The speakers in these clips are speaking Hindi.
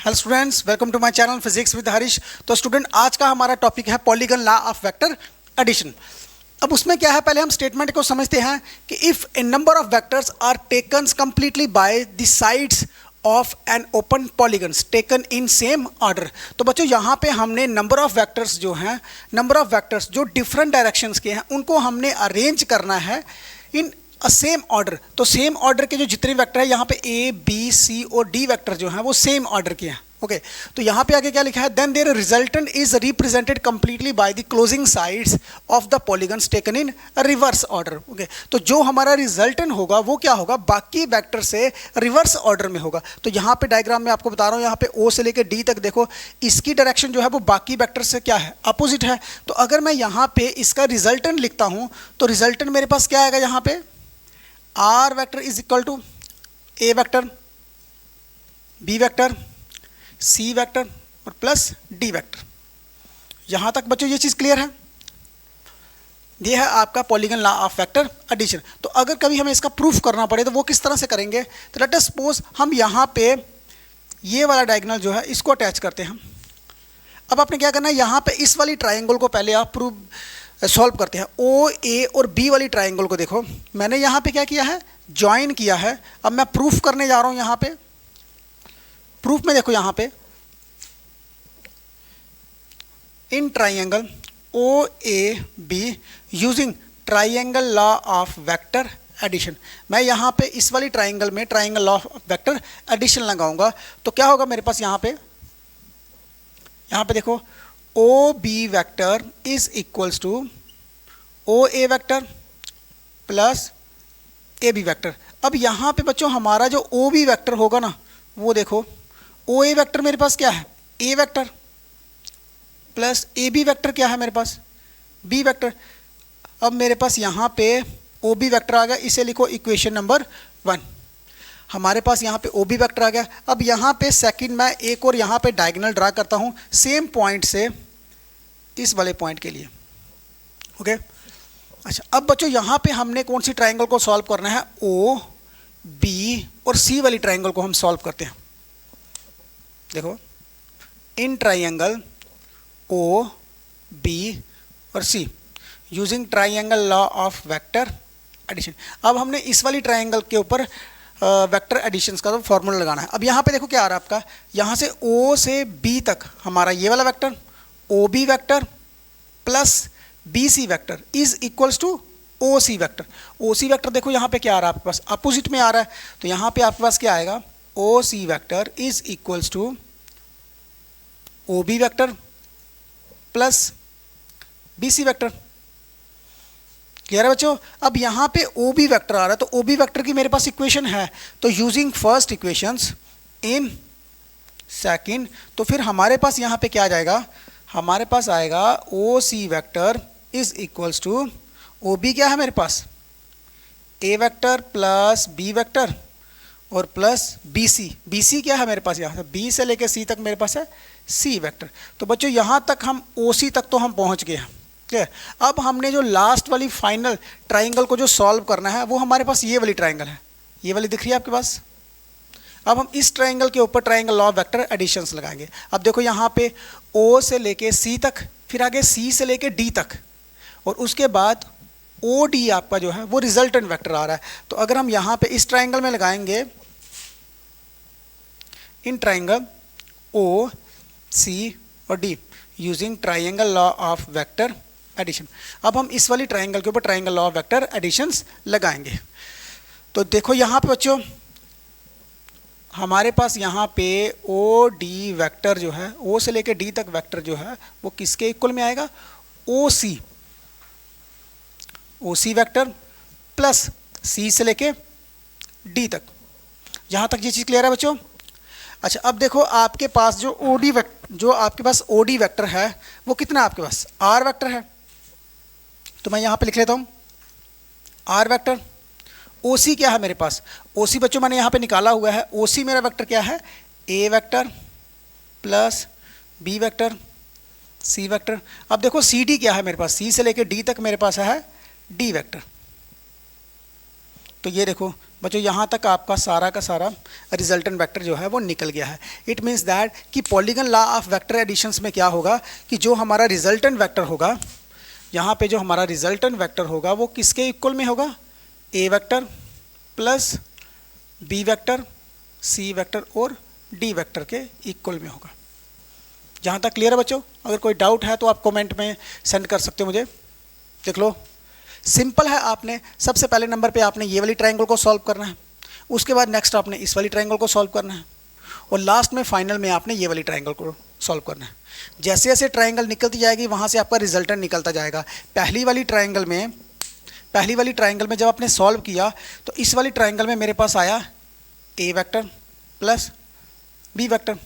Hello students, welcome to my channel physics with Harish. तो स्टूडेंट, आज का हमारा टॉपिक है polygon law of vector addition. अब उसमें क्या है, पहले हम स्टेटमेंट को समझते हैं कि if a number of vectors are taken completely by the sides of an open polygons taken in same order. तो बच्चों, यहाँ पे हमने नंबर ऑफ वेक्टर्स जो हैं, नंबर ऑफ वेक्टर्स जो डिफरेंट डायरेक्शंस के हैं, उनको हमने अरेंज करना है इन सेम ऑर्डर। तो सेम ऑर्डर के जो जितने वेक्टर है यहाँ पे ए बी सी और डी वेक्टर जो हैं वो सेम ऑर्डर के हैं। ओके, तो यहाँ पे आगे क्या लिखा है, then their resultant is represented completely by the closing sides of the polygons taken in reverse order. Okay, तो जो हमारा रिजल्टेंट होगा वो क्या होगा, बाकी वेक्टर से रिवर्स ऑर्डर में होगा। तो यहाँ पे डायग्राम में आपको बता रहा हूँ, यहाँ पे ओ से लेकर डी तक देखो, इसकी डायरेक्शन जो है वो बाकी वेक्टर से क्या है, अपोजिट है। तो अगर मैं यहाँ पे इसका रिजल्टेंट लिखता हूँ तो रिजल्टेंट मेरे पास क्या आएगा, यहाँ पे R vector is equal to A vector, B vector, C vector और प्लस डी वेक्टर। यहां तक बच्चों ये चीज क्लियर है। ये है आपका polygon law of vector addition. तो अगर कभी हमें इसका प्रूफ करना पड़े तो वो किस तरह से करेंगे, तो लेट अस सपोज हम यहां पे ये वाला डायगोनल जो है इसको अटैच करते हैं। अब आपने क्या करना है, यहां पे इस वाली ट्राइंगल को पहले आप सॉल्व करते हैं। ओ ए और बी वाली ट्राइंगल को देखो, मैंने यहाँ पे क्या किया है, ज्वाइन किया है। अब मैं प्रूफ करने जा रहा हूँ। यहाँ पे प्रूफ में देखो, यहाँ पे in triangle O A B using triangle law of vector addition, मैं यहाँ पे इस वाली ट्राइंगल में triangle law of vector addition लगाऊंगा। तो क्या होगा मेरे पास, यहाँ पे देखो, O B vector is equals to O A vector plus A B vector. अब यहाँ पे बच्चों हमारा जो ओ बी वैक्टर होगा ना, वो देखो, ओ ए वैक्टर मेरे पास क्या है, A vector plus A B vector क्या है मेरे पास, बी वैक्टर। अब मेरे पास यहाँ पे ओ बी वैक्टर आ गया, इसे लिखो इक्वेशन नंबर 1। हमारे पास यहाँ पे ओ बी वैक्टर आ गया। अब यहाँ पे सेकंड मैं एक और यहाँ पे डायगोनल ड्रा करता हूँ सेम पॉइंट से इस वाले पॉइंट के लिए। ओके, अच्छा, अब बच्चों यहाँ पे हमने कौन सी ट्राइंगल को सॉल्व करना है, ओ बी और सी वाली ट्राइंगल को हम सॉल्व करते हैं। देखो, इन ट्राइंगल ओ बी और C using triangle law of vector addition. अब हमने इस वाली ट्राइंगल के ऊपर वेक्टर एडिशंस का तो फॉर्मूला लगाना है। अब यहाँ पे देखो क्या आ रहा है आपका, यहाँ से ओ से बी तक हमारा ये वाला vector O B vector plus B C vector is equals to O C vector. O C vector देखो यहाँ पे क्या आ रहा है आपके पास, अपोजिट में आ रहा है। तो यहाँ पे आपके पास क्या आएगा, O C vector is equals to O B vector plus B C vector. Clear है बच्चों। अब यहाँ पे ओ बी वैक्टर आ रहा है, तो ओ बी वैक्टर की मेरे पास इक्वेशन है। तो using first equations in second, तो फिर हमारे पास यहाँ पे क्या आ जाएगा, हमारे पास आएगा O C vector is equals to O B क्या है मेरे पास, A vector plus B vector और plus B C. B C क्या है मेरे पास, यहाँ से बी से लेकर सी तक मेरे पास है सी वैक्टर। तो बच्चों यहाँ तक हम ओ सी तक तो हम पहुँच गए हैं। ठीक है, अब हमने जो लास्ट वाली फाइनल ट्राइंगल को जो सॉल्व करना है वो हमारे पास ये वाली ट्राइंगल है, ये वाली दिख रही है आपके पास। अब हम इस ट्राइंगल के ऊपर triangle law of vector additions लगाएंगे। अब देखो यहाँ पे ओ से लेके सी तक, फिर आगे सी से लेके डी तक, और उसके बाद ओ डी आपका जो है वो रिजल्टेंट वेक्टर आ रहा है। तो अगर हम यहाँ पे इस ट्राइंगल में लगाएंगे इन ट्राइंगल ओ सी और D using triangle law of vector addition. अब हम इस वाली ट्राइंगल के ऊपर triangle law of vector additions लगाएंगे। तो देखो यहाँ पे बच्चों हमारे पास यहाँ पे ओ डी वेक्टर जो है, ओ से लेके डी तक वेक्टर जो है वो किसके इक्वल में आएगा, ओ सी वेक्टर प्लस सी से लेके डी तक। यहाँ तक ये चीज़ क्लियर है बच्चों। अच्छा, अब देखो आपके पास जो आपके पास ओ डी वेक्टर है वो कितना है आपके पास, आर वेक्टर है। तो मैं यहाँ पे लिख लेता हूँ आर वेक्टर। ओ सी क्या है मेरे पास, ओ सी बच्चों मैंने यहाँ पे निकाला हुआ है। ओ सी मेरा वेक्टर क्या है, A vector plus B vector C vector. अब देखो सी डी क्या है मेरे पास, सी से लेके डी तक मेरे पास है डी वेक्टर। तो ये देखो बच्चों यहाँ तक आपका सारा का सारा रिजल्टेंट वेक्टर जो है वो निकल गया है। इट मीन्स दैट कि polygon law of vector additions में क्या होगा कि जो हमारा रिजल्टेंट वेक्टर होगा, यहाँ पे जो हमारा रिजल्टेंट वेक्टर होगा वो किसके इक्वल में होगा, ए vector plus B vector, C vector और डी वेक्टर के इक्वल में होगा। जहाँ तक क्लियर है बच्चों? अगर कोई डाउट है तो आप कमेंट में सेंड कर सकते हो मुझे। देख लो, सिंपल है। आपने सबसे पहले नंबर पे आपने ये वाली ट्रायंगल को सॉल्व करना है, उसके बाद नेक्स्ट आपने इस वाली ट्रायंगल को सॉल्व करना है, और लास्ट में फाइनल में आपने ये वाली ट्रायंगल को सॉल्व करना है। जैसे जैसे ट्रायंगल निकलती जाएगी वहाँ से आपका रिजल्टेंट निकलता जाएगा। पहली वाली ट्रायंगल में जब आपने सॉल्व किया तो इस वाली ट्रायंगल में मेरे पास आया ए वेक्टर प्लस बी वेक्टर।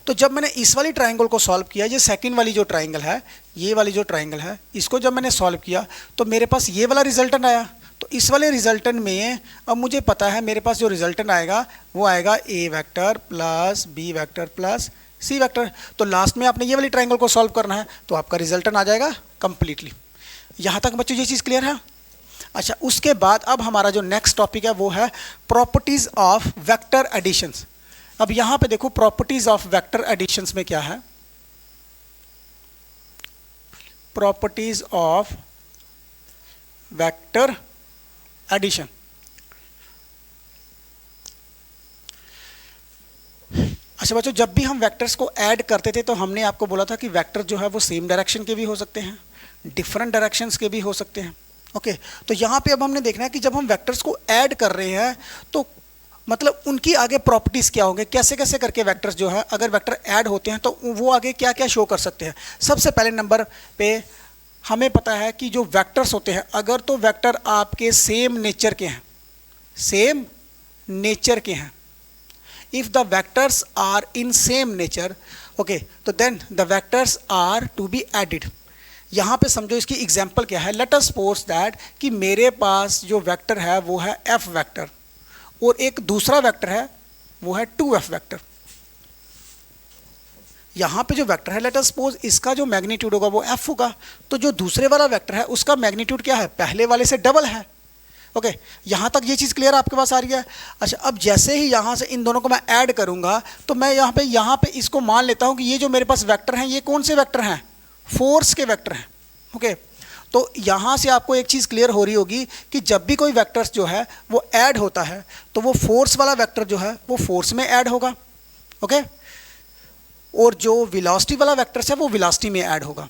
तो जब मैंने इस वाली ट्रायंगल को सॉल्व किया, ये सेकंड वाली जो ट्रायंगल है, ये वाली जो ट्रायंगल है, इसको जब मैंने सॉल्व किया तो मेरे पास ये वाला रिजल्टेंट आया। तो इस वाले रिजल्टेंट में अब मुझे पता है मेरे पास जो रिजल्टेंट आएगा वो आएगा A vector plus B vector plus C vector. तो लास्ट में आपने ये वाली ट्रायंगल को सॉल्व करना है तो आपका रिजल्टेंट आ जाएगा कंप्लीटली। यहाँ तक बच्चों ये चीज़ क्लियर है? अच्छा, उसके बाद अब हमारा जो नेक्स्ट टॉपिक है वो है प्रॉपर्टीज़ ऑफ वेक्टर एडिशंस। अब यहाँ पे देखो प्रॉपर्टीज़ ऑफ वेक्टर एडिशंस में क्या है, प्रॉपर्टीज़ ऑफ वेक्टर एडिशन। अच्छा बच्चों, जब भी हम वेक्टर्स को ऐड करते थे तो हमने आपको बोला था कि वेक्टर जो है वो सेम डायरेक्शन के भी हो सकते हैं, डिफरेंट डायरेक्शंस के भी हो सकते हैं। ओके, तो यहाँ पे अब हमने देखना है कि जब हम वेक्टर्स को ऐड कर रहे हैं तो मतलब उनकी आगे प्रॉपर्टीज़ क्या होंगे, कैसे कैसे करके वेक्टर्स जो है अगर वेक्टर ऐड होते हैं तो वो आगे क्या क्या शो कर सकते हैं। सबसे पहले नंबर पे हमें पता है कि जो वेक्टर्स होते हैं, अगर तो वेक्टर आपके सेम नेचर के हैं, सेम नेचर के हैं, if the vectors are in same nature, okay, तो then the vectors are to be added. यहाँ पे समझो इसकी एग्जांपल क्या है। लेट अस सपोज दैट कि मेरे पास जो वेक्टर है वो है एफ वेक्टर और एक दूसरा वेक्टर है वो है 2f वेक्टर। यहाँ पे जो वेक्टर है लेट अस सपोज इसका जो मैग्नीट्यूड होगा वो f होगा, तो जो दूसरे वाला वेक्टर है उसका मैग्नीट्यूड क्या है, पहले वाले से डबल है। ओके, यहाँ तक ये चीज़ क्लियर आपके पास आ रही है? अच्छा, अब जैसे ही यहाँ से इन दोनों को मैं ऐड करूँगा तो मैं यहाँ पे इसको मान लेता हूँ कि ये जो मेरे पास वेक्टर हैं ये कौन से वेक्टर हैं, फोर्स के वेक्टर हैं। ओके, तो यहाँ से आपको एक चीज़ क्लियर हो रही होगी कि जब भी कोई वेक्टर्स जो है वो ऐड होता है तो वो फोर्स वाला वेक्टर जो है वो फोर्स में ऐड होगा। ओके, और जो वेलोसिटी वाला वेक्टर्स है वो वेलोसिटी में ऐड होगा।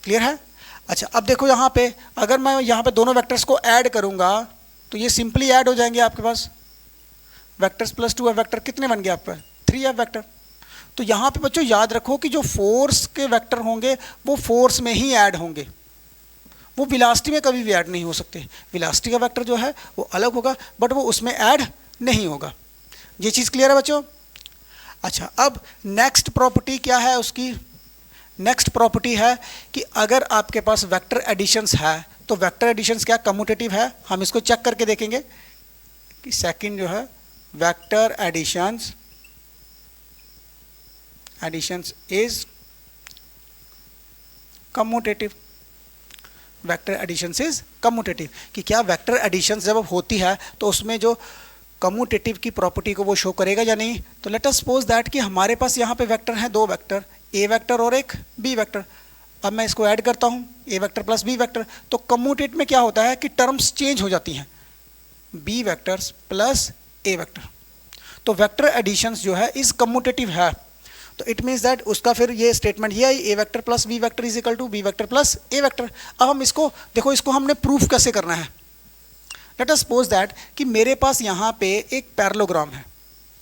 क्लियर है? अच्छा, अब देखो यहाँ पे अगर मैं यहाँ पे दोनों वेक्टर्स को ऐड करूँगा तो ये सिंपली ऐड हो जाएंगे आपके पास। वेक्टर्स प्लस 2f वेक्टर कितने बन गए आपका, 3f वेक्टर। तो यहाँ पे बच्चों याद रखो कि जो फोर्स के वेक्टर होंगे वो फोर्स में ही ऐड होंगे, वो वेलोसिटी में कभी भी ऐड नहीं हो सकते। वेलोसिटी का वेक्टर जो है वो अलग होगा बट वो उसमें ऐड नहीं होगा। ये चीज़ क्लियर है बच्चों? अच्छा, अब नेक्स्ट प्रॉपर्टी क्या है उसकी, नेक्स्ट प्रॉपर्टी है कि अगर आपके पास वेक्टर एडिशंस है तो वेक्टर एडिशंस क्या कम्यूटेटिव है। हम इसको चेक करके देखेंगे कि सेकंड जो है vector additions is commutative. Vector additions is commutative कि क्या वेक्टर एडिशंस जब होती है तो उसमें जो कम्यूटेटिव की प्रॉपर्टी को वो शो करेगा या नहीं। तो लेट अस सपोज दैट कि हमारे पास यहाँ पे वेक्टर हैं, दो वेक्टर, ए वेक्टर और एक बी वेक्टर। अब मैं इसको ऐड करता हूँ A vector plus B vector, तो कम्यूटेट में क्या होता है कि टर्म्स चेंज हो जाती हैं, B vectors plus A vector. तो वेक्टर एडिशंस जो है इज कम्यूटेटिव है। तो इट मीन्स दैट उसका फिर ये स्टेटमेंट ये आई, A vector plus B vector is equal to B vector plus A vector. अब हम इसको देखो, इसको हमने प्रूफ कैसे करना है। लेट अस सपोज दैट कि मेरे पास यहाँ पे एक पैरेललोग्राम है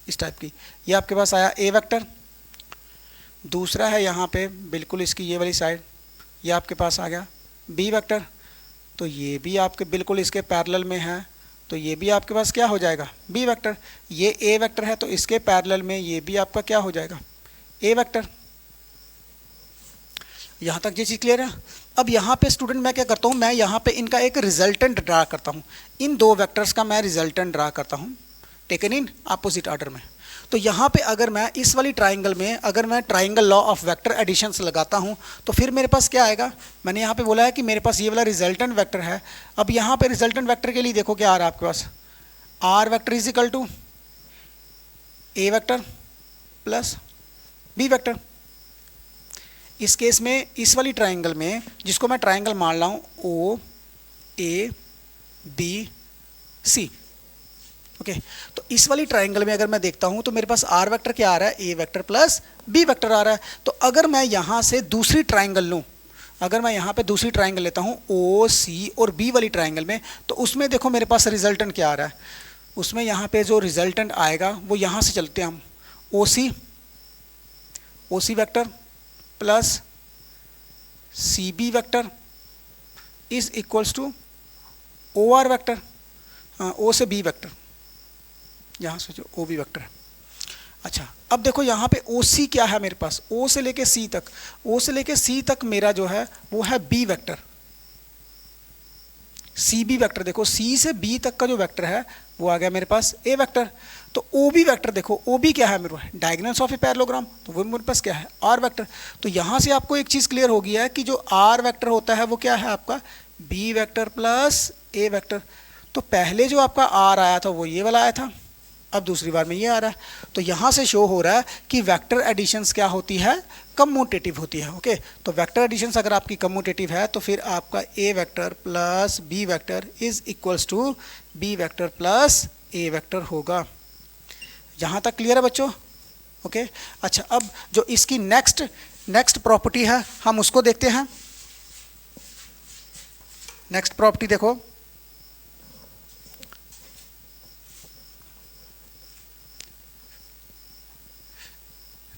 इस टाइप की, ये आपके पास आया ए वेक्टर, दूसरा है यहाँ पे बिल्कुल इसकी ये वाली साइड, ये आपके पास आ गया बी वेक्टर, तो ये भी आपके बिल्कुल इसके पैरेलल में है, तो ये भी आपके पास क्या हो जाएगा बी वेक्टर। ये ए वेक्टर है तो इसके पैरेलल में ये भी आपका क्या हो जाएगा ए वेक्टर। यहाँ तक ये चीज़ क्लियर है? अब यहाँ पे स्टूडेंट मैं क्या करता हूँ, मैं यहाँ पे इनका एक रिजल्टेंट ड्रा करता हूँ, इन दो वेक्टर्स का मैं रिजल्टेंट ड्रा करता हूँ टेकन इन अपोजिट ऑर्डर में। तो यहाँ पे अगर मैं इस वाली ट्राइंगल में अगर मैं triangle law of vector additions लगाता हूँ तो फिर मेरे पास क्या आएगा, मैंने यहाँ पे बोला है कि मेरे पास ये वाला रिजल्टेंट वेक्टर है। अब यहाँ पे रिजल्टेंट वेक्टर के लिए देखो क्या आ रहा है आपके पास, R vector is equal to A vector plus B vector. इस केस में इस वाली ट्राइंगल में, जिसको मैं ट्राइंगल मान रहा हूँ ओ ए बी सी, ओके, तो इस वाली ट्राइंगल में अगर मैं देखता हूँ तो मेरे पास आर वेक्टर क्या आ रहा है, A vector plus B vector आ रहा है। तो अगर मैं यहाँ से दूसरी ट्राइंगल लूँ, अगर मैं यहाँ पे दूसरी ट्राइंगल लेता हूँ ओ सी और बी वाली ट्राइंगल में, तो उसमें देखो मेरे पास रिजल्टेंट क्या आ रहा है, उसमें यहाँ पे जो रिजल्टेंट आएगा वो यहाँ से चलते हैं हम, O C vector plus C B vector is equals to O R vector, O से बी वेक्टर, यहाँ से जो ओ बी वेक्टर है। अच्छा, अब देखो यहाँ पे ओ सी क्या है मेरे पास, ओ से लेके सी तक, ओ से लेके सी तक मेरा जो है वो है B vector, C B vector. देखो सी से बी तक का जो वेक्टर है वो आ गया मेरे पास ए वेक्टर। तो ओ बी वेक्टर देखो, ओ बी क्या है मेरे पास, डायगोनल्स ऑफ ए पैरेललोग्राम, तो वो मेरे पास क्या है आर वेक्टर। तो यहाँ से आपको एक चीज़ क्लियर हो गई है कि जो आर वेक्टर होता है वो क्या है आपका B vector plus A vector. तो पहले जो आपका आर आया था वो ये वाला आया था, अब दूसरी बार में ये आ रहा है। तो यहाँ से शो हो रहा है कि वेक्टर एडिशंस क्या होती है, कम्यूटेटिव होती है। ओके, तो वेक्टर एडिशंस अगर आपकी कम्यूटेटिव है तो फिर आपका A vector plus B vector is equals to B vector plus A vector होगा। यहाँ तक क्लियर है बच्चों? ओके, अच्छा, अब जो इसकी नेक्स्ट प्रॉपर्टी है हम उसको देखते हैं। नेक्स्ट प्रॉपर्टी देखो,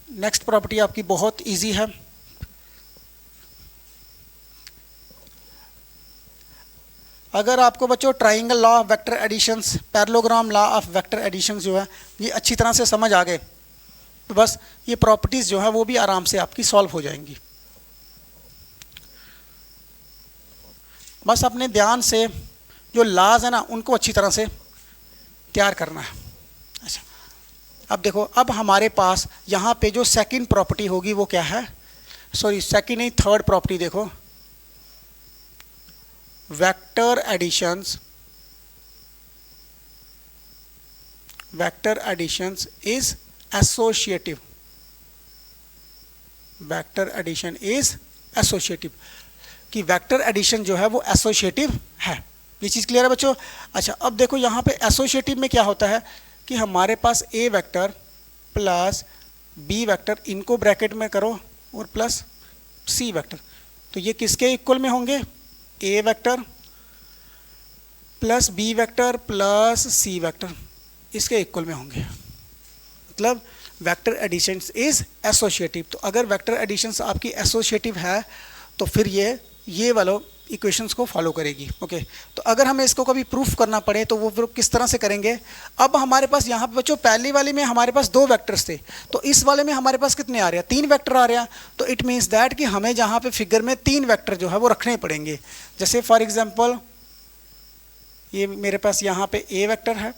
नेक्स्ट प्रॉपर्टी आपकी बहुत इजी है। अगर आपको बच्चों triangle law of vector additions, parallelogram law of vector additions जो है ये अच्छी तरह से समझ आ गए तो बस ये प्रॉपर्टीज़ जो है वो भी आराम से आपकी सॉल्व हो जाएंगी। बस अपने ध्यान से जो लॉज है ना उनको अच्छी तरह से तैयार करना है। अच्छा, अब देखो, अब हमारे पास यहाँ पे जो सेकंड प्रॉपर्टी होगी वो क्या है, सॉरी सेकंड नहीं थर्ड प्रॉपर्टी देखो, vector additions is associative, vector addition is associative, कि वेक्टर एडिशन जो है वो एसोसिएटिव है। ये चीज़ क्लियर है बच्चों? अच्छा, अब देखो यहाँ पे एसोसिएटिव में क्या होता है कि हमारे पास A vector plus B vector, इनको ब्रैकेट में करो, और प्लस सी वेक्टर, तो ये किसके इक्वल में होंगे, A vector plus B vector plus C vector, इसके इक्वल में होंगे। मतलब वेक्टर एडिशंस इज एसोसिएटिव। तो अगर वेक्टर एडिशंस आपकी एसोसिएटिव है तो फिर ये वाला इक्वेशंस को फॉलो करेगी। ओके, तो अगर हमें इसको कभी प्रूफ करना पड़े तो वो प्रूफ किस तरह से करेंगे। अब हमारे पास यहाँ पे बच्चों पहली वाली में हमारे पास 2 वेक्टर्स थे, तो इस वाले में हमारे पास कितने आ रहे हैं, 3 वेक्टर आ रहे हैं। तो इट मीन्स दैट कि हमें जहाँ पे फिगर में 3 वेक्टर जो है वो रखने पड़ेंगे। जैसे फॉर एग्जाम्पल ये मेरे पास यहाँ पे ए वेक्टर है,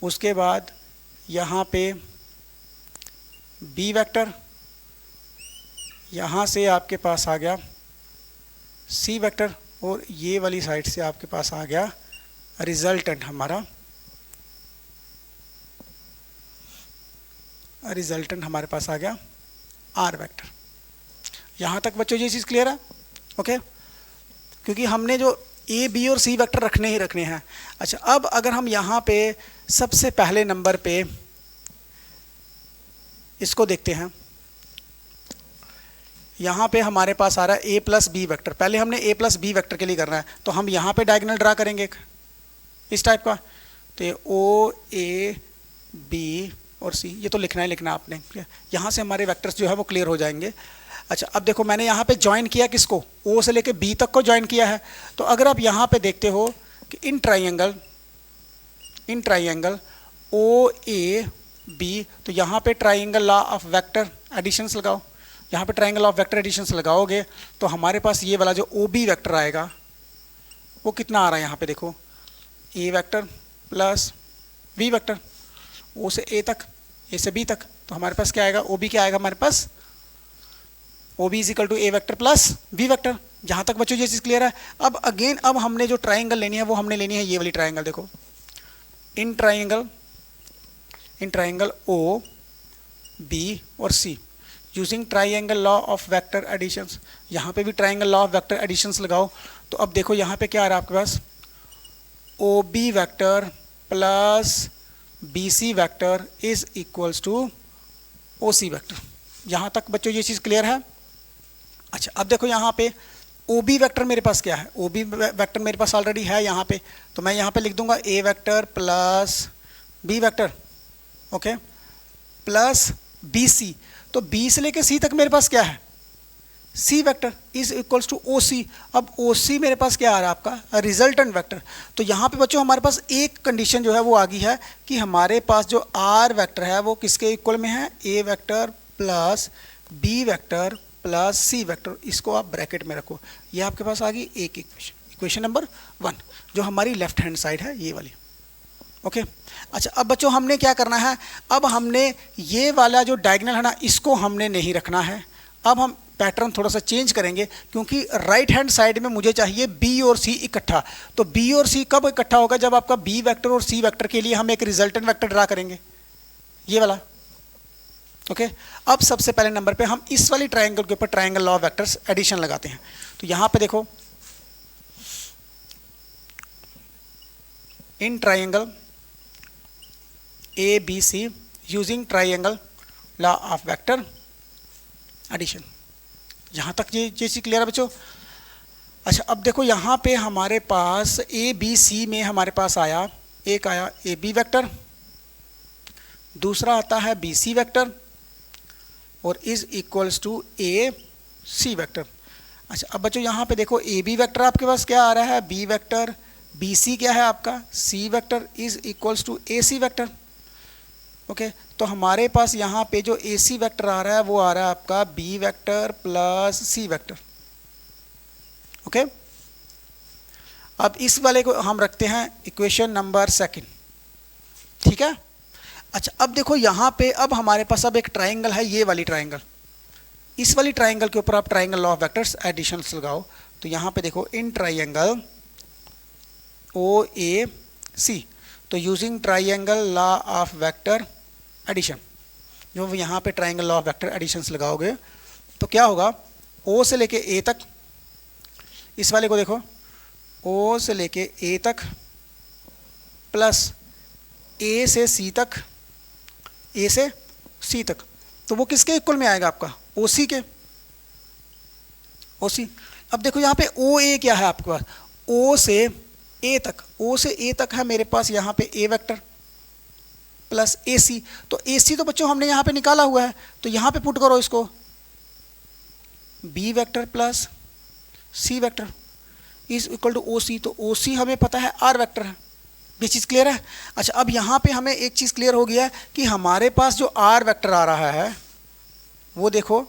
उसके बाद यहाँ पे बी वेक्टर, यहाँ से आपके पास आ गया सी वेक्टर, और ये वाली साइड से आपके पास आ गया रिजल्टेंट हमारा, हमारे पास आ गया आर वेक्टर। यहाँ तक बच्चों ये चीज़ क्लियर है? ओके, क्योंकि हमने जो ए बी और सी वेक्टर रखने ही रखने हैं। अच्छा, अब अगर हम यहाँ पे सबसे पहले नंबर पे इसको देखते हैं, यहाँ पे हमारे पास आ रहा है ए प्लस बी वेक्टर। पहले हमने ए प्लस बी वेक्टर के लिए करना है, तो हम यहाँ पे डायगोनल ड्रा करेंगे एक इस टाइप का। तो ये ओ ए बी और सी, ये तो लिखना ही लिखना आपने। यहाँ से हमारे वेक्टर्स जो है वो क्लियर हो जाएंगे। अच्छा, अब देखो मैंने यहाँ पे ज्वाइन किया किसको, ओ से लेके बी तक को ज्वाइन किया है। तो अगर आप यहाँ पे देखते हो कि इन ट्राइंगल ओ ए बी, तो यहाँ पे triangle law of vector additions लगाओ। यहाँ पे ट्राइंगल ऑफ वेक्टर एडिशंस लगाओगे तो हमारे पास ये वाला जो ओ बी वेक्टर आएगा वो कितना आ रहा है, यहाँ पे देखो A vector plus B vector, O से ए तक, ए से बी तक। तो हमारे पास क्या आएगा, ओ बी क्या आएगा हमारे पास, O B is equal to A vector plus B vector. जहाँ तक बच्चों ये चीज़ क्लियर है? अब अगेन अब हमने जो ट्राइंगल लेनी है वो हमने लेनी है ये वाली ट्राइंगल। देखो इन ट्राइंगल ओ बी और C using triangle law of vector additions. यहाँ पे भी triangle law of vector additions लगाओ। तो अब देखो यहाँ पे क्या आ रहा है आपके पास, O B vector plus B C vector is equals to O C vector. यहाँ तक बच्चों ये चीज़ क्लियर है। अच्छा अब देखो यहाँ पे ओ बी वैक्टर मेरे पास क्या है, ओ बी वैक्टर मेरे पास ऑलरेडी है यहाँ पे, तो मैं यहाँ पे लिख दूंगा A vector plus B vector, okay, plus B C. तो बी से लेके सी तक मेरे पास क्या है, C vector is equals to O C. अब ओ सी मेरे पास क्या आ रहा है आपका, रिजल्टेंट वेक्टर। तो यहाँ पे बच्चों हमारे पास एक कंडीशन जो है वो आ गई है कि हमारे पास जो आर वेक्टर है वो किसके इक्वल में है, A vector plus B vector plus C vector. इसको आप ब्रैकेट में रखो। ये आपके पास आ गई एक इक्वेशन नंबर 1 जो हमारी लेफ्ट हैंड साइड है ये वाली, ओके। अच्छा अब बच्चों हमने क्या करना है, अब हमने ये वाला जो डायगोनल है ना इसको हमने नहीं रखना है। अब हम पैटर्न थोड़ा सा चेंज करेंगे क्योंकि राइट हैंड साइड में मुझे चाहिए बी और सी इकट्ठा। तो बी और सी कब इकट्ठा होगा, जब आपका बी वेक्टर और सी वेक्टर के लिए हम एक रिजल्टेंट वेक्टर ड्रा करेंगे, ये वाला, ओके। अब सबसे पहले नंबर पे हम इस वाली ट्राइंगल के ऊपर triangle law of vectors addition लगाते हैं। तो यहां पे देखो in triangle A B C using triangle law of vector addition. यहाँ तक ये चीज़ क्लियर है बच्चों। अच्छा अब देखो यहाँ पे हमारे पास ए बी सी में हमारे पास आया, एक आया ए बी वेक्टर, दूसरा आता है बी सी वेक्टर और is equals to A C vector. अच्छा अब बच्चों यहाँ पे देखो ए बी वेक्टर आपके पास क्या आ रहा है, बी वेक्टर, बी सी क्या है आपका C vector is equals to A C vector, okay. तो हमारे पास यहाँ पे जो ए सी वेक्टर आ रहा है वो आ रहा है आपका B vector plus C vector, okay. अब इस वाले को हम रखते हैं इक्वेशन नंबर 2, ठीक है। अच्छा अब देखो यहाँ पे अब हमारे पास अब एक ट्राइंगल है, ये वाली ट्राइंगल, इस वाली ट्राइंगल के ऊपर आप triangle law of vectors additions लगाओ। तो यहाँ पे देखो in triangle O A C, तो using triangle law of vector addition, जो यहाँ पे triangle law of vector additions लगाओगे तो क्या होगा, ओ से लेके ए तक, इस वाले को देखो ओ से लेके ए तक प्लस ए से सी तक, ए से सी तक, तो वो किसके इक्वल में आएगा आपका, ओ सी के, ओ सी। अब देखो यहाँ पे ओ ए क्या है आपके पास, ओ से ए तक, ओ से ए तक है मेरे पास यहाँ पे ए वेक्टर प्लस ए सी। तो ए सी तो बच्चों हमने यहाँ पे निकाला हुआ है, तो यहाँ पे पुट करो इसको, B vector plus C vector is equal to O C. तो ओ सी हमें पता है आर वेक्टर है, ये चीज़ क्लियर है। अच्छा अब यहाँ पे हमें एक चीज़ क्लियर हो गया है कि हमारे पास जो आर वेक्टर आ रहा है वो देखो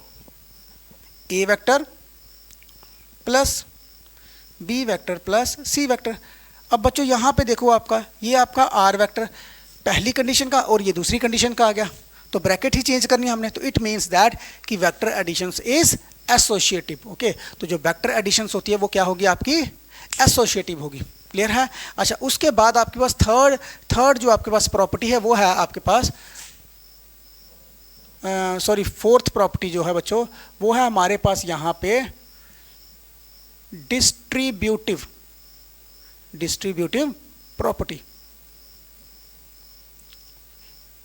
A vector plus B vector plus C vector. अब बच्चों यहाँ पे देखो आपका ये आपका आर वेक्टर पहली कंडीशन का और ये दूसरी कंडीशन का आ गया, तो ब्रैकेट ही चेंज करनी है हमने। तो इट मीन्स दैट कि vector additions is associative, okay. तो जो वेक्टर एडिशंस होती है वो क्या होगी आपकी, एसोसिएटिव होगी, क्लियर है। अच्छा उसके बाद आपके पास थर्ड जो आपके पास प्रॉपर्टी है वो है आपके पास फोर्थ प्रॉपर्टी जो है बच्चों वो है हमारे पास यहाँ पे डिस्ट्रीब्यूटिव प्रॉपर्टी,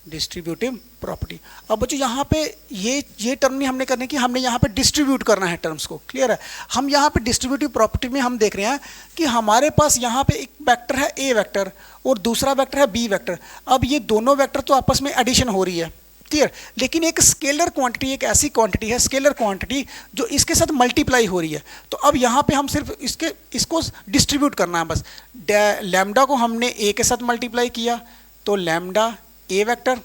डिस्ट्रीब्यूटिव प्रॉपर्टी। अब बच्चों यहाँ पे ये टर्म नहीं हमने करने की, हमने यहाँ पे डिस्ट्रीब्यूट करना है टर्म्स को, क्लियर है। हम यहाँ पे डिस्ट्रीब्यूटिव प्रॉपर्टी में हम देख रहे हैं कि हमारे पास यहाँ पे एक वेक्टर है ए वेक्टर और दूसरा वेक्टर है बी वेक्टर। अब ये दोनों वेक्टर तो आपस में एडिशन हो रही है, क्लियर, लेकिन एक स्केलर क्वांटिटी, एक ऐसी क्वांटिटी है स्केलर क्वांटिटी जो इसके साथ मल्टीप्लाई हो रही है। तो अब यहाँ पे हम सिर्फ इसको डिस्ट्रीब्यूट करना है बस। लैम्डा को हमने ए के साथ मल्टीप्लाई किया तो लैम्डा ए वेक्टर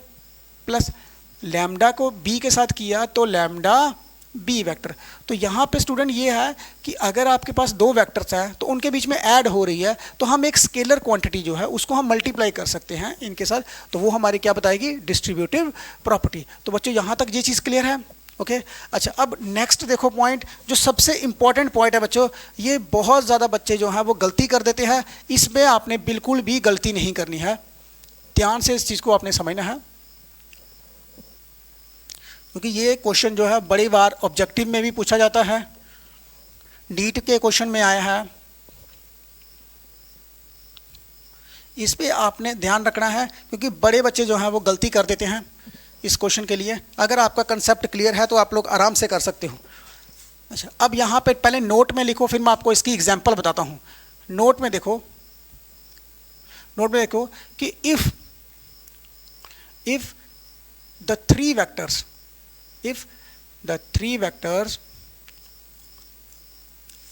प्लस लैम्डा को बी के साथ किया तो लैम्डा बी वेक्टर। तो यहाँ पे स्टूडेंट ये है कि अगर आपके पास दो वेक्टर्स हैं तो उनके बीच में ऐड हो रही है तो हम एक स्केलर क्वांटिटी जो है उसको हम मल्टीप्लाई कर सकते हैं इनके साथ, तो वो हमारी क्या बताएगी, डिस्ट्रीब्यूटिव प्रॉपर्टी। तो बच्चों यहाँ तक ये चीज़ क्लियर है, ओके। अच्छा अब नेक्स्ट देखो पॉइंट जो सबसे इंपॉर्टेंट पॉइंट है बच्चों, ये बहुत ज़्यादा बच्चे जो हैं वो गलती कर देते हैं, इसमें आपने बिल्कुल भी गलती नहीं करनी है। ध्यान से इस चीज़ को आपने समझना है, क्योंकि ये क्वेश्चन जो है बड़ी बार ऑब्जेक्टिव में भी पूछा जाता है, नीट के क्वेश्चन में आया है। इस पे आपने ध्यान रखना है, क्योंकि बड़े बच्चे जो हैं वो गलती कर देते हैं इस क्वेश्चन के लिए। अगर आपका कंसेप्ट क्लियर है तो आप लोग आराम से कर सकते हो। अच्छा, अब यहाँ पे पहले नोट में लिखो, फिर मैं आपको इसकी एग्जांपल बताता हूँ। नोट में देखो कि if the three vectors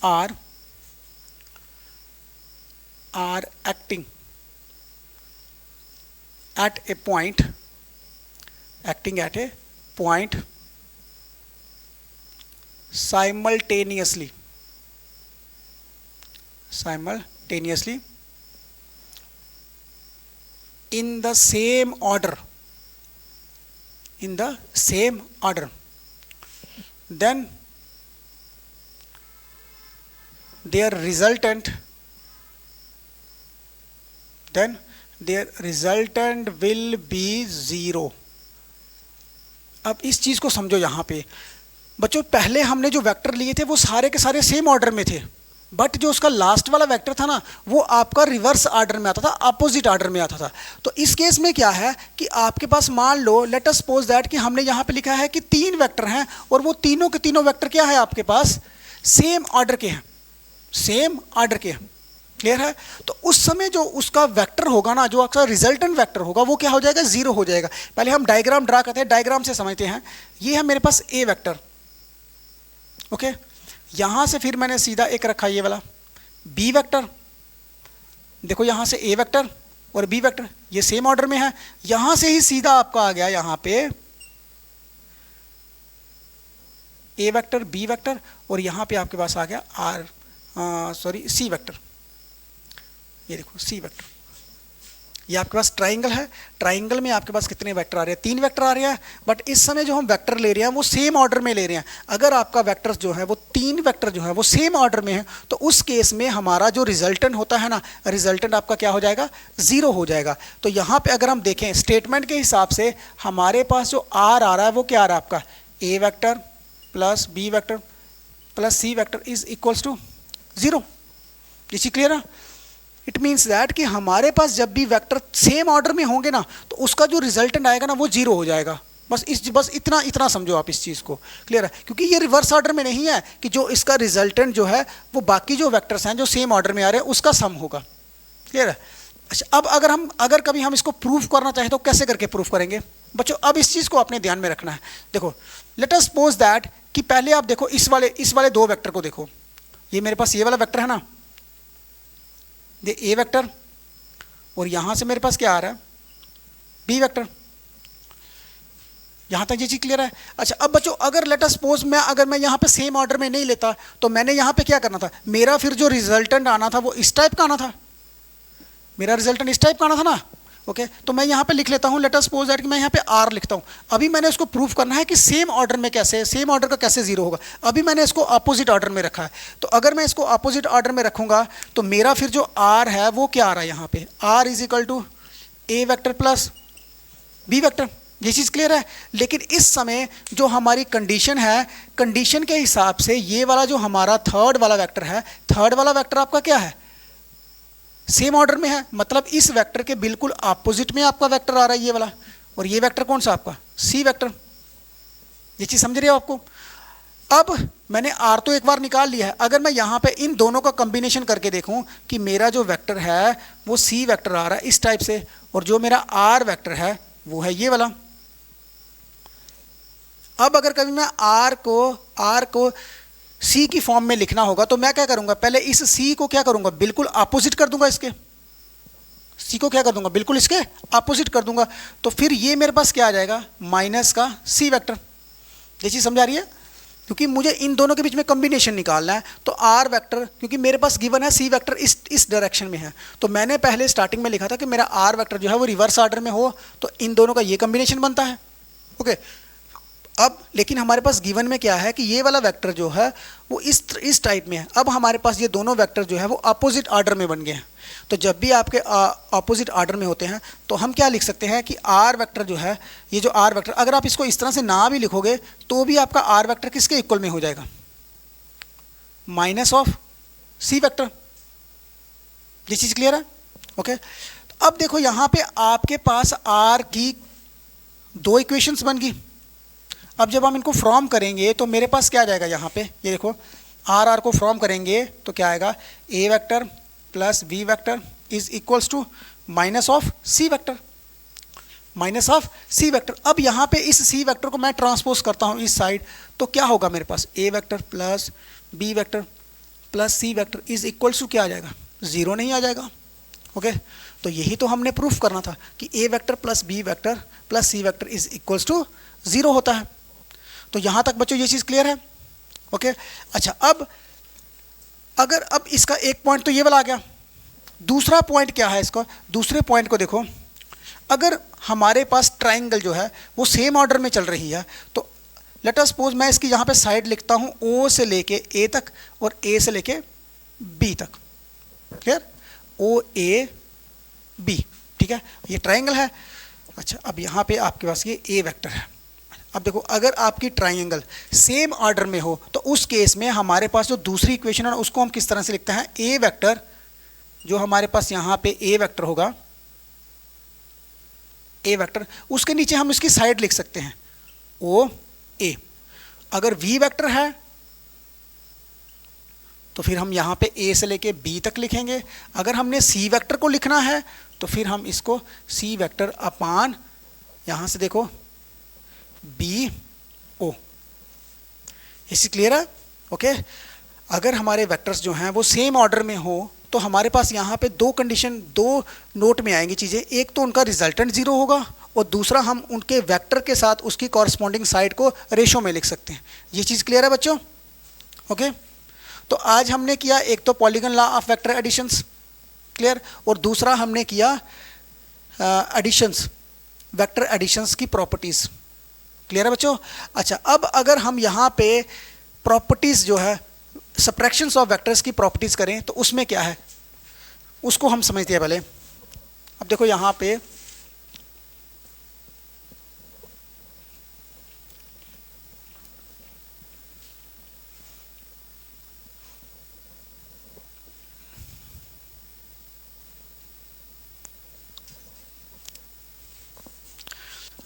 are acting at a point simultaneously in the same order, then their resultant will be 0। अब इस चीज़ को समझो। यहाँ पे बच्चों पहले हमने जो वेक्टर लिए थे वो सारे के सारे सेम ऑर्डर में थे, बट जो उसका लास्ट वाला वेक्टर था ना वो आपका रिवर्स ऑर्डर में आता था, अपोजिट ऑर्डर में आता था। तो इस केस में क्या है कि आपके पास मान लो, लेट अस सपोज दैट कि हमने यहाँ पे लिखा है कि 3 वेक्टर हैं और वो तीनों के तीनों वेक्टर क्या है आपके पास, सेम ऑर्डर के हैं। क्लियर है? तो उस समय जो उसका वेक्टर होगा ना, जो आपका रिजल्टेंट वेक्टर होगा वो क्या हो जाएगा, 0 हो जाएगा। पहले हम डायग्राम ड्रा करते हैं, डायग्राम से समझते हैं। ये है मेरे पास ए वेक्टर, ओके। यहां से फिर मैंने सीधा एक रखा ये वाला बी वेक्टर। देखो यहां से ए वेक्टर और बी वेक्टर ये सेम ऑर्डर में है। यहां से ही सीधा आपका आ गया यहां पे ए वेक्टर, बी वेक्टर, और यहां पे आपके पास आ गया सी वेक्टर। ये देखो सी वेक्टर। ये आपके पास ट्राइंगल है, ट्राइंगल में आपके पास कितने वेक्टर आ रहे हैं, 3 वेक्टर आ रहे हैं। बट इस समय जो हम वेक्टर ले रहे हैं वो सेम ऑर्डर में ले रहे हैं। अगर आपका वेक्टर जो है वो 3 वेक्टर जो है वो सेम ऑर्डर में है, तो उस केस में हमारा जो रिजल्टेंट होता है ना, रिजल्टेंट आपका क्या हो जाएगा, 0 हो जाएगा। तो यहाँ पे अगर हम देखें स्टेटमेंट के हिसाब से हमारे पास जो आर आ रहा है वो क्या आ रहा है आपका, A vector plus B vector plus C vector is equals to 0। ये चीज क्लियर है? इट मीन्स दैट कि हमारे पास जब भी वेक्टर सेम ऑर्डर में होंगे ना तो उसका जो रिजल्टेंट आएगा ना वो 0 हो जाएगा। बस इतना समझो आप इस चीज़ को। क्लियर है? क्योंकि ये रिवर्स ऑर्डर में नहीं है कि जो इसका रिजल्टेंट जो है वो बाकी जो वेक्टर्स हैं जो सेम ऑर्डर में आ रहे हैं उसका सम होगा। क्लियर है? अच्छा, अब अगर कभी हम इसको प्रूफ करना चाहें तो कैसे करके प्रूफ करेंगे बच्चों? अब इस चीज़ को आपने ध्यान में रखना है। देखो लेट अस सपोज दैट कि पहले आप देखो इस वाले 2 वेक्टर को देखो। ये मेरे पास ये वाला वेक्टर है ना, ये ए वेक्टर, और यहां से मेरे पास क्या आ रहा है, बी वेक्टर। यहां तक ये चीज क्लियर है? अच्छा, अब बच्चों अगर लेट अस सपोज अगर मैं यहां पे सेम ऑर्डर में नहीं लेता तो मैंने यहां पे क्या करना था, मेरा फिर जो रिजल्टेंट आना था वो इस टाइप का आना था। मेरा रिजल्टेंट इस टाइप का आना था ना, ओके। तो मैं यहाँ पे लिख लेता हूँ, लेट अस सपोज दैट कि मैं यहाँ पे आर लिखता हूँ। अभी मैंने इसको प्रूफ करना है कि सेम ऑर्डर में कैसे, सेम ऑर्डर का कैसे 0 होगा। अभी मैंने इसको अपोजिट ऑर्डर में रखा है। तो अगर मैं इसको अपोजिट ऑर्डर में रखूंगा तो मेरा फिर जो आर है वो क्या आ रहा है यहाँ पे, R is equal to A vector plus B vector. ये चीज़ क्लियर है? लेकिन इस समय जो हमारी कंडीशन है, कंडीशन के हिसाब से ये वाला जो हमारा थर्ड वाला वेक्टर है, थर्ड वाला वेक्टर आपका क्या है, सेम ऑर्डर में है। मतलब इस वेक्टर के बिल्कुल अपोजिट में आपका वेक्टर आ रहा है ये वाला, और ये वेक्टर कौन सा आपका, सी वेक्टर। ये चीज समझ रहे हो आपको? अब मैंने आर तो एक बार निकाल लिया है। अगर मैं यहां पे इन दोनों का कॉम्बिनेशन करके देखूं कि मेरा जो वेक्टर है वो सी वेक्टर आ रहा है इस टाइप से, और जो मेरा आर वेक्टर है वो है ये वाला। अब अगर कभी मैं आर को सी की फॉर्म में लिखना होगा तो मैं क्या करूंगा, पहले इस सी को क्या करूंगा, बिल्कुल अपोजिट कर दूंगा। इसके सी को क्या कर दूंगा, बिल्कुल इसके अपोजिट कर दूंगा। तो फिर ये मेरे पास क्या आ जाएगा, माइनस का सी वेक्टर। ये चीज समझा रही है? क्योंकि मुझे इन दोनों के बीच में कॉम्बिनेशन निकालना है। तो आर वेक्टर, क्योंकि मेरे पास गिवन है सी वेक्टर इस डायरेक्शन में है, तो मैंने पहले स्टार्टिंग में लिखा था कि मेरा आर वेक्टर जो है वो रिवर्स ऑर्डर में हो, तो इन दोनों का ये कॉम्बिनेशन बनता है। ओके, अब लेकिन हमारे पास गिवन में क्या है कि ये वाला वेक्टर जो है वो इस टाइप में है। अब हमारे पास ये दोनों वेक्टर जो है वो अपोजिट ऑर्डर में बन गए हैं। तो जब भी आपके अपोजिट ऑर्डर में होते हैं तो हम क्या लिख सकते हैं कि आर वेक्टर जो है, ये जो आर वेक्टर अगर आप इसको इस तरह से ना भी लिखोगे तो भी आपका आर वेक्टर किसके इक्वल में हो जाएगा, माइनस ऑफ सी वेक्टर। ये चीज़ क्लियर है? ओके। तो अब देखो यहाँ पे आपके पास आर की दो इक्वेशंस बन गई। अब जब हम इनको फ्रॉम करेंगे तो मेरे पास क्या आ जाएगा, यहाँ पे ये देखो आर को फ्रॉम करेंगे तो क्या आएगा, A vector plus B vector is equals to minus of C vector, minus of C vector. अब यहाँ पे इस सी वेक्टर को मैं ट्रांसपोज करता हूँ इस साइड, तो क्या होगा मेरे पास, A vector plus B vector plus C vector is equals to क्या आ जाएगा, ज़ीरो नहीं आ जाएगा। ओके तो यही तो हमने प्रूफ करना था कि A vector plus B vector plus C vector is equals to zero होता है। तो यहाँ तक बच्चों ये चीज़ क्लियर है? ओके अच्छा, अब अगर अब इसका एक पॉइंट तो ये वाला आ गया, दूसरा पॉइंट क्या है इसका, दूसरे पॉइंट को देखो, अगर हमारे पास ट्राइंगल जो है वो सेम ऑर्डर में चल रही है तो लेट अस सपोज मैं इसकी यहाँ पे साइड लिखता हूँ ओ से लेके ए तक और ए से लेके बी तक, क्लियर, ओ ए बी, ठीक है, ये ट्राइंगल है। अच्छा अब यहाँ पे आपके पास ये ए वेक्टर है। अब देखो अगर आपकी ट्राइंगल सेम ऑर्डर में हो तो उस केस में हमारे पास जो दूसरी इक्वेशन है उसको हम किस तरह से लिखते हैं, ए वेक्टर जो हमारे पास यहाँ पे ए वेक्टर होगा, ए वेक्टर उसके नीचे हम इसकी साइड लिख सकते हैं ओ ए। अगर वी वेक्टर है तो फिर हम यहाँ पे ए से लेके बी तक लिखेंगे। अगर हमने सी वेक्टर को लिखना है तो फिर हम इसको सी वेक्टर अपान यहाँ से देखो बी ओ। इसी क्लियर है? ओके अगर हमारे वेक्टर्स जो हैं वो सेम ऑर्डर में हो तो हमारे पास यहाँ पे दो कंडीशन, दो नोट में आएंगी चीज़ें, एक तो उनका रिजल्टेंट ज़ीरो होगा और दूसरा हम उनके वेक्टर के साथ उसकी कॉरस्पॉन्डिंग साइड को रेशो में लिख सकते हैं। ये चीज़ क्लियर है बच्चों? ओके तो आज हमने किया एक तो polygon law of vector additions, clear, और दूसरा हमने किया एडिशंस, वेक्टर एडिशंस की प्रॉपर्टीज़, क्लियर है बच्चों? अच्छा अब अगर हम यहाँ पे प्रॉपर्टीज़ जो है सब्ट्रैक्शंस ऑफ वेक्टर्स की प्रॉपर्टीज़ करें तो उसमें क्या है उसको हम समझते हैं पहले। अब देखो यहाँ पे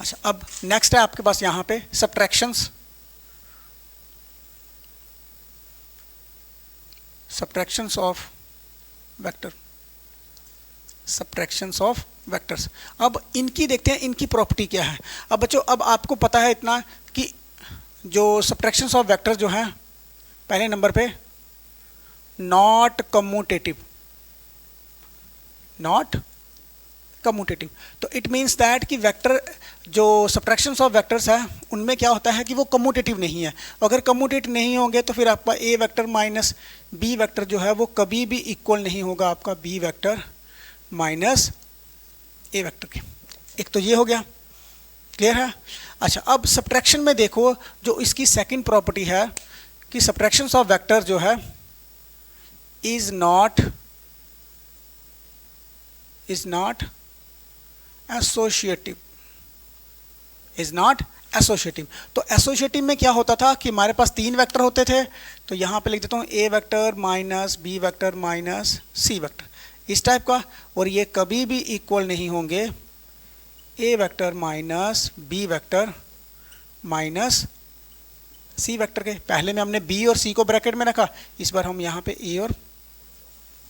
अच्छा अब नेक्स्ट है आपके पास यहाँ पे subtractions, subtractions of vector, subtractions of vectors. अब इनकी देखते हैं इनकी प्रॉपर्टी क्या है। अब बच्चों अब आपको पता है इतना कि जो सब्ट्रैक्शंस ऑफ वेक्टर्स जो हैं पहले नंबर पे नॉट कम्यूटेटिव, नॉट कम्यूटेटिव, तो इट मीन्स दैट कि वेक्टर जो सब्ट्रैक्शंस ऑफ वेक्टर्स है उनमें क्या होता है कि वो कम्यूटेटिव नहीं है। अगर कम्यूटेटिव नहीं होंगे तो फिर आपका A vector minus B vector जो है वो कभी भी इक्वल नहीं होगा आपका बी वेक्टर माइनस ए वेक्टर के। एक तो ये हो गया, क्लियर है? अच्छा अब सब्ट्रैक्शन में देखो जो इसकी सेकंड प्रॉपर्टी है कि सब्ट्रैक्शंस ऑफ वेक्टर जो है is not associative, is not associative. तो एसोसिएटिव में क्या होता था कि हमारे पास तीन वेक्टर होते थे, तो यहाँ पे लिख देता हूँ A vector minus B vector minus C vector, इस टाइप का, और ये कभी भी इक्वल नहीं होंगे A vector minus B vector minus C vector के। पहले में हमने बी और सी को ब्रैकेट में रखा, इस बार हम यहाँ पे ए और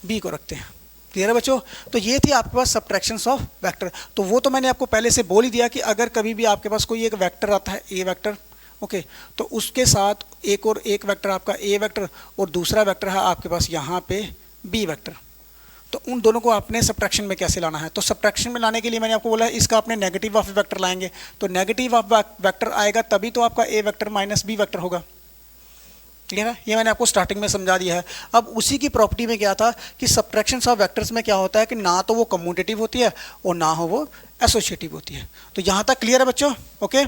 बी को रखते हैं, क्लियर है बच्चों? तो ये थी आपके पास सब्ट्रैक्शंस ऑफ वेक्टर। तो वो तो मैंने आपको पहले से बोल ही दिया कि अगर कभी भी आपके पास कोई एक वेक्टर आता है ए वेक्टर, ओके, तो उसके साथ एक और एक वेक्टर आपका ए वेक्टर और दूसरा वेक्टर है आपके पास यहाँ पे बी वेक्टर, तो उन दोनों को आपने सब्ट्रैक्शन में कैसे लाना है। तो सब्ट्रैक्शन में लाने के लिए मैंने आपको बोला इसका आपने नेगेटिव ऑफ वेक्टर लाएंगे, तो नेगेटिव ऑफ वेक्टर आएगा तभी तो आपका A vector minus B vector होगा, क्लियर है? ये मैंने आपको स्टार्टिंग में समझा दिया है। अब उसी की प्रॉपर्टी में क्या था कि सब्ट्रैक्शंस ऑफ वेक्टर्स में क्या होता है कि ना तो वो कम्यूटेटिव होती है और ना हो वो एसोसिएटिव होती है। तो यहाँ तक क्लियर है बच्चों? ओके।